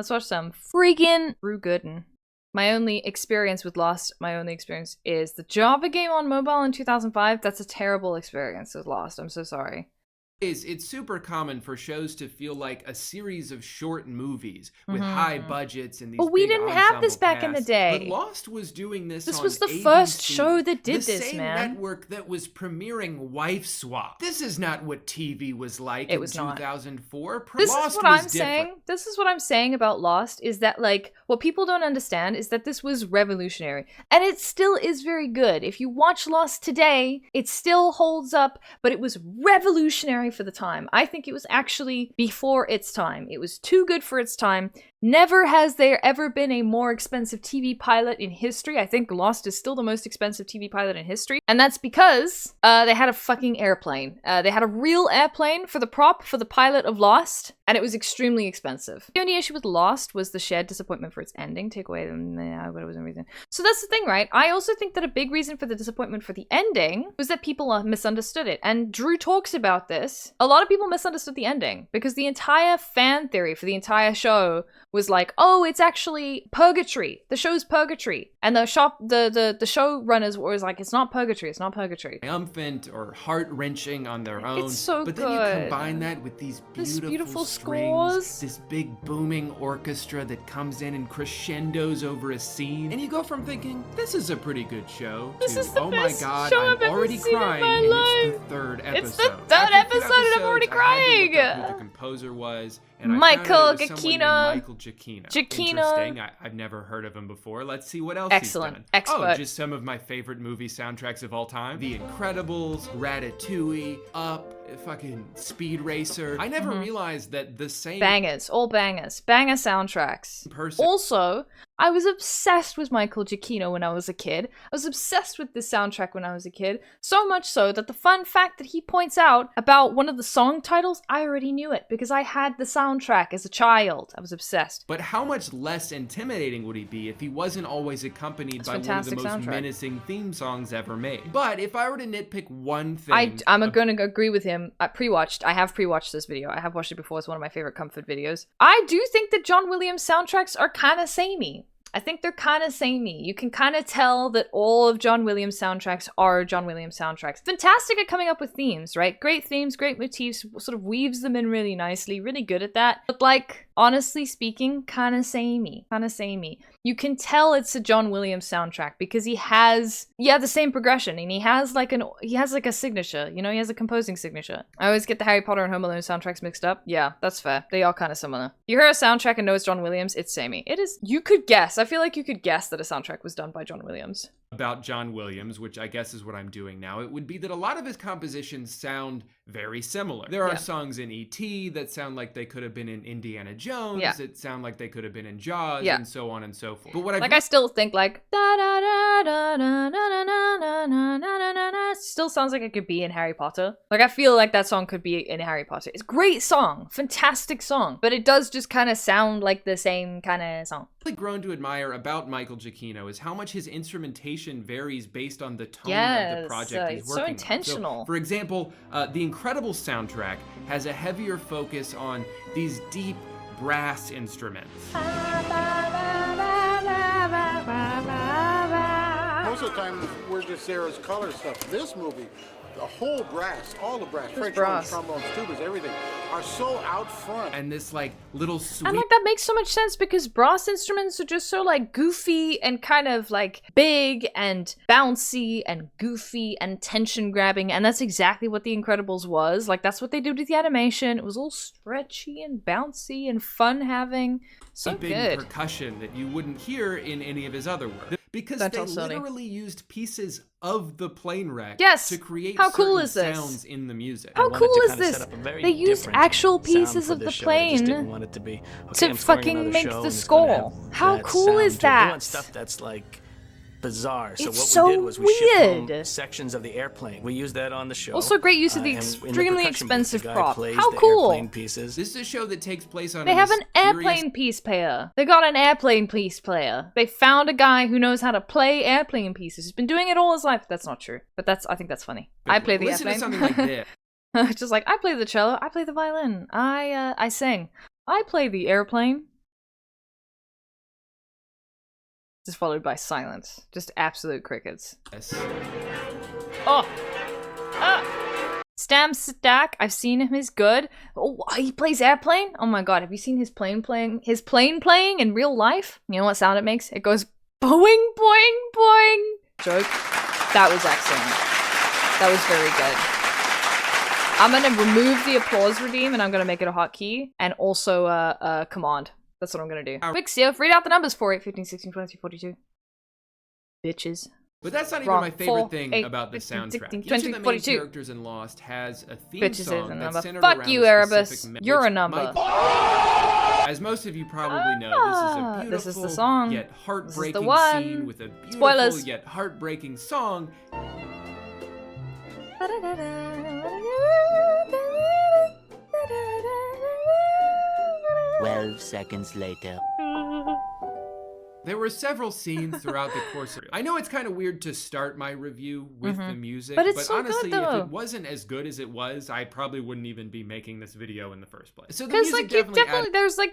Let's watch some freaking Drew Gooden. My only experience with Lost, is the Java game on mobile in 2005. That's a terrible experience with Lost. I'm so sorry. It's super common for shows to feel like a series of short movies with high budgets and these But we big didn't have this back in the casts. day. But Lost was doing this. This on was the ABC, first show that did the this, same man. network that was premiering Wife Swap. This is not what TV was like in 2004. This Lost is what was I'm different. saying. This is what I'm saying about Lost is that, like, what people don't understand is that this was revolutionary. And it still is very good. If you watch Lost today, it still holds up, but it was revolutionary for the time. I think it was actually before its time. It was too good for its time. Never has there ever been a more expensive TV pilot in history. I think Lost is still the most expensive TV pilot in history. And that's because they had a fucking airplane. They had a real airplane for the prop for the pilot of Lost, and it was extremely expensive. The only issue with Lost was the shared disappointment for its ending. Take away whatever reason. So that's the thing, right? I also think that a big reason for the disappointment for the ending was that people misunderstood it. And Drew talks about this. A lot of people misunderstood the ending because the entire fan theory for the entire show was like, oh, it's actually purgatory. The show's purgatory. And the showrunners was like, it's not purgatory, it's not purgatory. Triumphant or heart-wrenching on their own. It's so but good. Then you combine that with these beautiful strings, scores. this big booming orchestra that comes in and crescendos over a scene. And you go from thinking, this is a pretty good show, this to, is the oh best my god, show I'm I've ever already seen crying, in my and life. it's the third episode. It's the third episode and I'm already crying. I had to look up who the composer was, and Michael I found out it was someone named Giacchino. Michael Giacchino. Giacchino. Interesting. I've never heard of him before. Let's see what else Excellent. he's done. Expert. Oh, just some of my favorite movie soundtracks of all time. The Incredibles, Ratatouille, Up, fucking Speed Racer. I never realized that the same bangers, all bangers, banger soundtracks. person. Also, I was obsessed with Michael Giacchino when I was a kid. I was obsessed with this soundtrack when I was a kid. So much so that the fun fact that he points out about one of the song titles, I already knew it because I had the soundtrack as a child. I was obsessed. But how much less intimidating would he be if he wasn't always accompanied by one of the most menacing theme songs ever made? But if I were to nitpick one thing... I'm going to agree with him. I have pre-watched this video. I have watched it before. It's one of my favorite comfort videos. I do think that John Williams soundtracks are kind of samey. I think they're kind of samey. You can kind of tell that all of John Williams soundtracks are John Williams soundtracks. Fantastic at coming up with themes, right? Great themes, great motifs, sort of weaves them in really nicely, really good at that. But like, honestly speaking, kind of samey. You can tell it's a John Williams soundtrack because he has, the same progression, and he has like a signature, you know, he has a composing signature. I always get the Harry Potter and Home Alone soundtracks mixed up. Yeah, that's fair. They are kind of similar. You hear a soundtrack and know it's John Williams, it's samey. It is, you could guess. I feel like you could guess that a soundtrack was done by John Williams. About John Williams, which I guess is what I'm doing now, it would be that a lot of his compositions sound very similar. There are songs in E.T. that sound like they could have been in Indiana Jones, that sound like they could have been in Jaws, and so on and so forth. But what I still think like da da da da da da da da da still sounds like it could be in Harry Potter. Like I feel like that song could be in Harry Potter. It's a great song, fantastic song, but it does just kind of sound like the same kind of song. What I've grown to admire about Michael Giacchino is how much his instrumentation varies based on the tone of the project he's working on. It's so intentional. So, for example, the Incredibles soundtrack has a heavier focus on these deep brass instruments. Most of the time, we're just there as color stuff. This movie, the whole brass, all the brass, French horns, trombones, tubas, everything, are so out front. And this like little sweet... And like that makes so much sense because brass instruments are just so like goofy and kind of like big and bouncy and goofy and tension grabbing, and that's exactly what The Incredibles was. Like that's what they did with the animation. It was all stretchy and bouncy and fun having. So good. Percussion that you wouldn't hear in any of his other work. Because they literally used pieces of the plane wreck to create sounds in the music. How cool is this? They used actual pieces of the plane to fucking make the score. How cool is that? We want stuff that's like bizarre. So it's what we did was we shipped home sections of the airplane. We used that on the show. Also great use of the extremely expensive prop. How the cool. Pieces. This is a show that takes place on They have an airplane piece player. They got an airplane piece player. They found a guy who knows how to play airplane pieces. He's been doing it all his life. That's not true. But I think that's funny. I play the airplane. Listen to something like this. Just like, I play the cello. I play the violin. I sing. I play the airplane. Just followed by silence. Just absolute crickets. Yes. Oh! Ah! Stam Stack, I've seen him, he's good. Oh, he plays Airplane? Oh my god, have you seen his plane playing in real life? You know what sound it makes? It goes boing, boing, boing. Joke. That was excellent. That was very good. I'm gonna remove the applause redeem and I'm gonna make it a hotkey and also a command. That's what I'm gonna do. Quick, Seal, read out the numbers for 8, 15, 16, 22, 42. Bitches. But that's not even my favorite thing about the soundtrack. Each of the main characters in Lost has a theme song that's centered around a specific Fuck you, Erebus. You're a number. As most of you probably know, this is a beautiful yet heartbreaking scene with a beautiful yet heartbreaking song. 12 seconds later. There were several scenes throughout the course of it. I know it's kind of weird to start my review with the music, but so honestly, good, if it wasn't as good as it was, I probably wouldn't even be making this video in the first place. So the music music definitely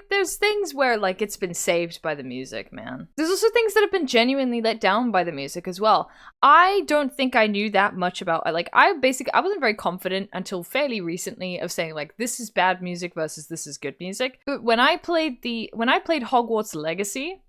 there's things where like it's been saved by the music, man. There's also things that have been genuinely let down by the music as well. I don't think I knew that much about like I wasn't very confident until fairly recently of saying like this is bad music versus this is good music. But when I played Hogwarts Legacy,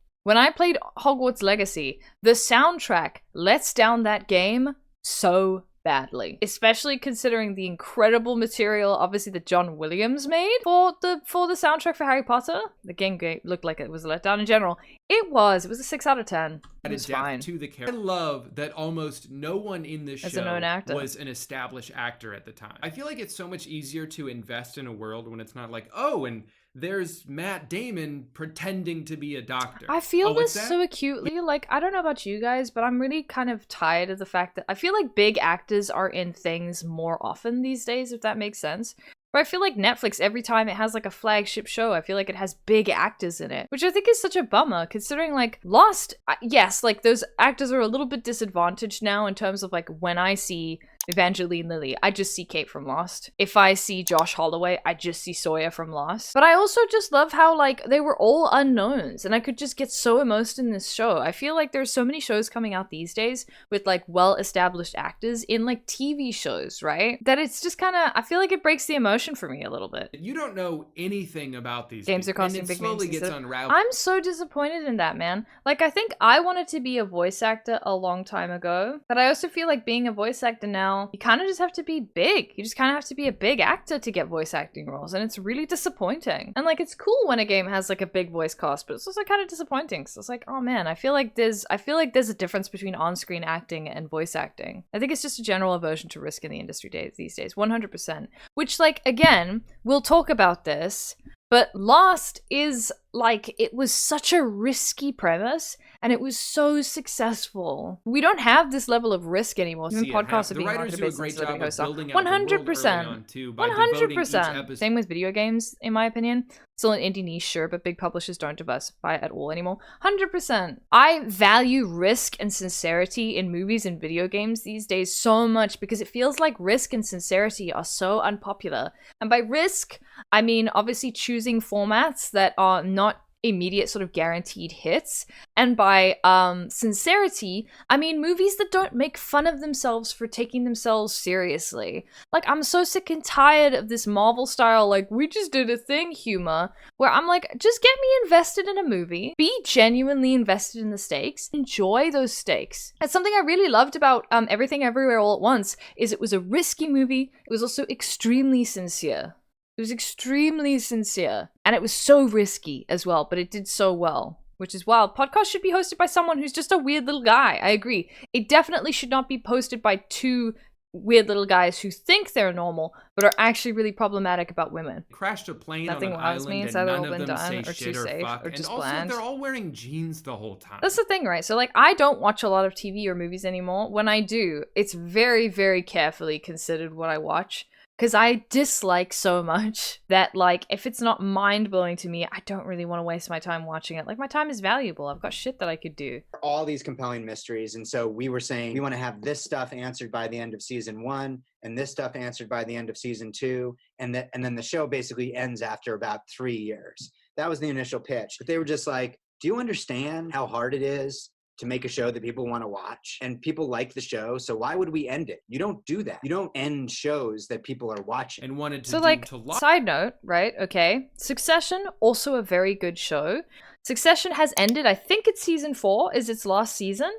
the soundtrack lets down that game so badly. Especially considering the incredible material, obviously, that John Williams made for the soundtrack for Harry Potter. The game looked like it was a letdown in general. It was a 6 out of 10. It was fine. To the character. I love that almost no one in this show was an established actor at the time. I feel like it's so much easier to invest in a world when it's not like, oh, and there's Matt Damon pretending to be a doctor. I feel this so acutely. Like, I don't know about you guys, but I'm really kind of tired of the fact that I feel like big actors are in things more often these days, if that makes sense. But I feel like Netflix, every time it has like a flagship show, I feel like it has big actors in it, which I think is such a bummer considering like Lost, yes, like those actors are a little bit disadvantaged now in terms of like when I see Evangeline Lilly, I just see Kate from Lost. If I see Josh Holloway, I just see Sawyer from Lost. But I also just love how like they were all unknowns and I could just get so immersed in this show. I feel like there's so many shows coming out these days with like well-established actors in like TV shows, right? That it's just kind of, I feel like it breaks the emotion for me a little bit. You don't know anything about these games people, are costing big names. Slowly gets unraveled. I'm so disappointed in that, man. Like I think I wanted to be a voice actor a long time ago, but I also feel like being a voice actor now, you kind of just have to be big. You just kind of have to be a big actor to get voice acting roles, and it's really disappointing. And like it's cool when a game has like a big voice cast, but it's also kind of disappointing. So it's like, oh man, I feel like there's a difference between on-screen acting and voice acting. I think it's just a general aversion to risk in the industry these days, 100%. Which like again, we'll talk about this, but Lost is like, it was such a risky premise and it was so successful. We don't have this level of risk anymore. Even podcasts are being marketed based on celebrity hosts. 100%. 100%. Same with video games, in my opinion. Still an indie niche, sure, but big publishers don't diversify at all anymore. 100%. I value risk and sincerity in movies and video games these days so much because it feels like risk and sincerity are so unpopular. And by risk, I mean obviously choosing formats that are not immediate sort of guaranteed hits, and by sincerity I mean movies that don't make fun of themselves for taking themselves seriously. Like I'm so sick and tired of this Marvel style like we just did a thing humor where I'm like, just get me invested in a movie, be genuinely invested in the stakes, enjoy those stakes. That's something I really loved about Everything Everywhere All at Once, is it was a risky movie, it was also extremely sincere. It was extremely sincere, and it was so risky as well, but it did so well, which is wild. Podcasts should be hosted by someone who's just a weird little guy. I agree. It definitely should not be hosted by two weird little guys who think they're normal, but are actually really problematic about women. Crashed a plane Nothing on an wows island me. It's and either none all of been them done, say or shit too or safe, fuck. or just and also, bland. they're all wearing jeans the whole time. That's the thing, right? So like, I don't watch a lot of TV or movies anymore. When I do, it's very, very carefully considered what I watch. Because I dislike so much that, like, if it's not mind-blowing to me, I don't really want to waste my time watching it. Like, my time is valuable. I've got shit that I could do. All these compelling mysteries. And so we were saying we want to have this stuff answered by the end of season 1 and this stuff answered by the end of season 2. And then the show basically ends after about 3 years. That was the initial pitch. But they were just like, do you understand how hard it is to make a show that people want to watch? And people like the show, so why would we end it? You don't do that. You don't end shows that people are watching. And wanted to side note, right? Okay. Succession, also a very good show. Succession has ended, I think it's season 4 is its last season.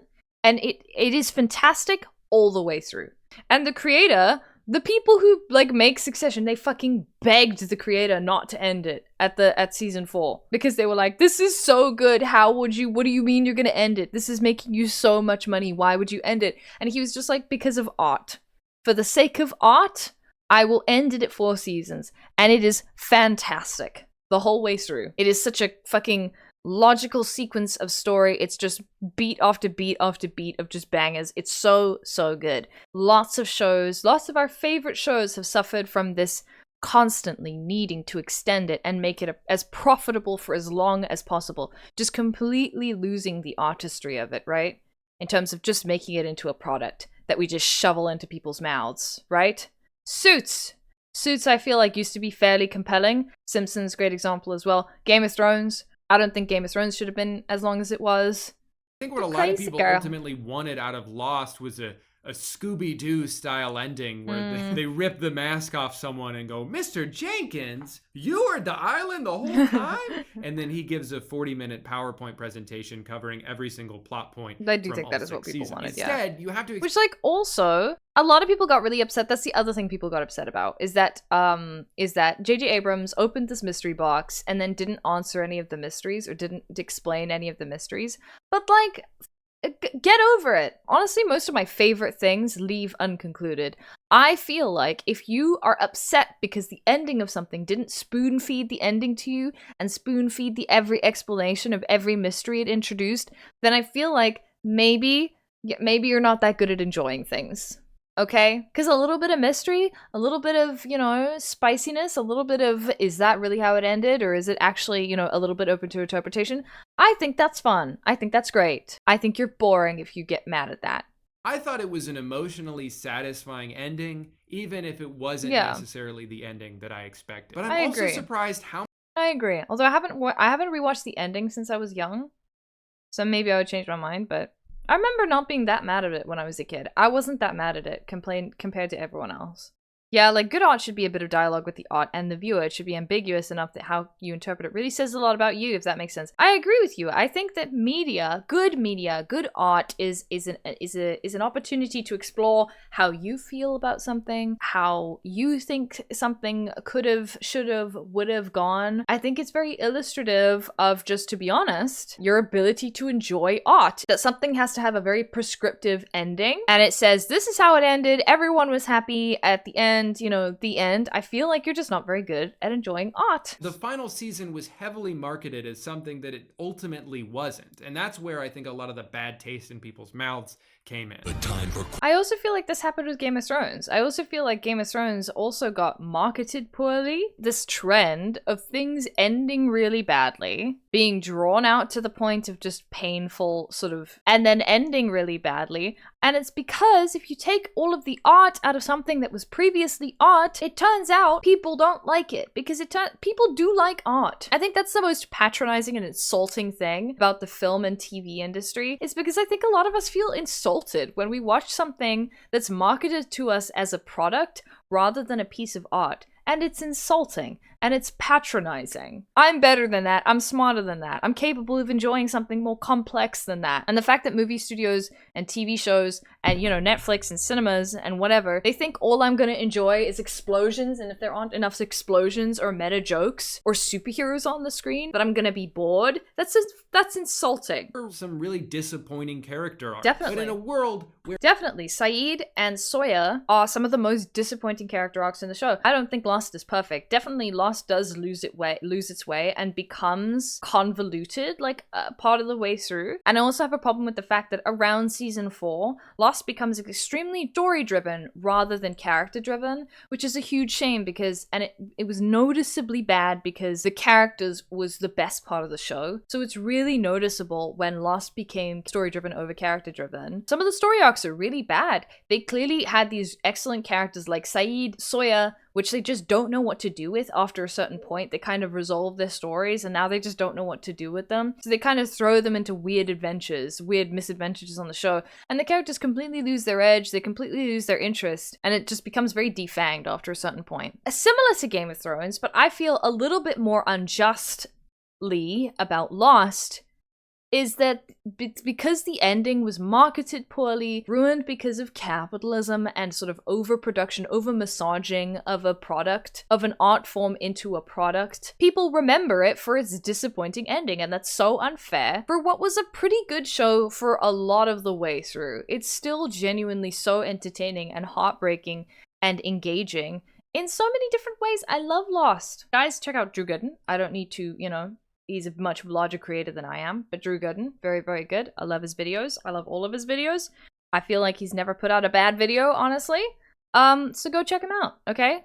And it is fantastic all the way through. And the creator, the people who like make Succession, they fucking begged the creator not to end it at season 4 because they were like, "This is so good. What do you mean you're gonna end it? This is making you so much money. Why would you end it?" And he was just like, "Because of art. For the sake of art, I will end it at 4 seasons." And it is fantastic the whole way through. It is such a fucking logical sequence of story. It's just beat after beat after beat of just bangers. It's so good. Lots of our favorite shows have suffered from this constantly needing to extend it and make it as profitable for as long as possible, just completely losing the artistry of it, right? In terms of just making it into a product that we just shovel into people's mouths, right? Suits, I feel like used to be fairly compelling. Simpsons, great example as well. Game of Thrones, I don't think Game of Thrones should have been as long as it was. I think what a lot of people ultimately wanted out of Lost was a Scooby-Doo style ending where they rip the mask off someone and go, "Mr. Jenkins, you were at the island the whole time?" And then he gives a 40-minute PowerPoint presentation covering every single plot point. I do think that is what people wanted, Instead, you have to... Which, like, also, a lot of people got really upset. That's the other thing people got upset about, is that J.J. Abrams opened this mystery box and then didn't answer any of the mysteries or didn't explain any of the mysteries. But, like... get over it. Honestly, most of my favorite things leave unconcluded. I feel like if you are upset because the ending of something didn't spoon feed the ending to you and spoon feed the every explanation of every mystery it introduced, then I feel like maybe you're not that good at enjoying things. Okay? Because a little bit of mystery, a little bit of, spiciness, a little bit of, is that really how it ended? Or is it actually, a little bit open to interpretation? I think that's fun. I think that's great. I think you're boring if you get mad at that. I thought it was an emotionally satisfying ending, even if it wasn't necessarily the ending that I expected. But I'm also surprised how... I agree. Although I haven't rewatched the ending since I was young. So maybe I would change my mind, but... I remember not being that mad at it when I was a kid. I wasn't that mad at it compared to everyone else. Yeah, like, good art should be a bit of dialogue with the art and the viewer. It should be ambiguous enough that how you interpret it really says a lot about you, if that makes sense. I agree with you. I think that good art is an opportunity to explore how you feel about something, how you think something could have, should have, would have gone. I think it's very illustrative of, just to be honest, your ability to enjoy art. That something has to have a very prescriptive ending, and it says, this is how it ended, everyone was happy at the end. The end. I feel like you're just not very good at enjoying art. The final season was heavily marketed as something that it ultimately wasn't. And that's where I think a lot of the bad taste in people's mouths came in. I also feel like this happened with Game of Thrones. I also feel like Game of Thrones also got marketed poorly. This trend of things ending really badly, being drawn out to the point of just painful sort of, and then ending really badly. And it's because if you take all of the art out of something that was previously art, it turns out people don't like it, because people do like art. I think that's the most patronizing and insulting thing about the film and TV industry, is because I think a lot of us feel insulted when we watch something that's marketed to us as a product rather than a piece of art. And it's insulting, and it's patronizing. I'm better than that. I'm smarter than that. I'm capable of enjoying something more complex than that. And the fact that movie studios and TV shows and, Netflix and cinemas and whatever, they think all I'm going to enjoy is explosions, and if there aren't enough explosions or meta jokes or superheroes on the screen, that I'm going to be bored. That's insulting. Some really disappointing character arcs. Definitely. But in a world where... Definitely. Saeed and Sawyer are some of the most disappointing character arcs in the show. I don't think Lost is perfect. Definitely Lost does lose its way and becomes convoluted, like part of the way through. And I also have a problem with the fact that around season 4, Lost becomes extremely story-driven rather than character-driven, which is a huge shame because, and it was noticeably bad because the characters was the best part of the show. So it's really noticeable when Lost became story-driven over character-driven. Some of the story arcs are really bad. They clearly had these excellent characters like Saeed, Sawyer, which they just don't know what to do with after a certain point. They kind of resolve their stories, and now they just don't know what to do with them. So they kind of throw them into weird adventures, weird misadventures on the show, and the characters completely lose their edge, they completely lose their interest, and it just becomes very defanged after a certain point. Similar to Game of Thrones, but I feel a little bit more unjustly about Lost, is that because the ending was marketed poorly, ruined because of capitalism and sort of overproduction, over-massaging of a product, of an art form into a product, people remember it for its disappointing ending, and that's so unfair for what was a pretty good show for a lot of the way through. It's still genuinely so entertaining and heartbreaking and engaging in so many different ways. I love Lost. Guys, check out Drew Gooden. I don't need to, you know, he's a much larger creator than I am, but Drew Gooden, very, very good. I love his videos. I love all of his videos. I feel like he's never put out a bad video, honestly. So go check him out, okay?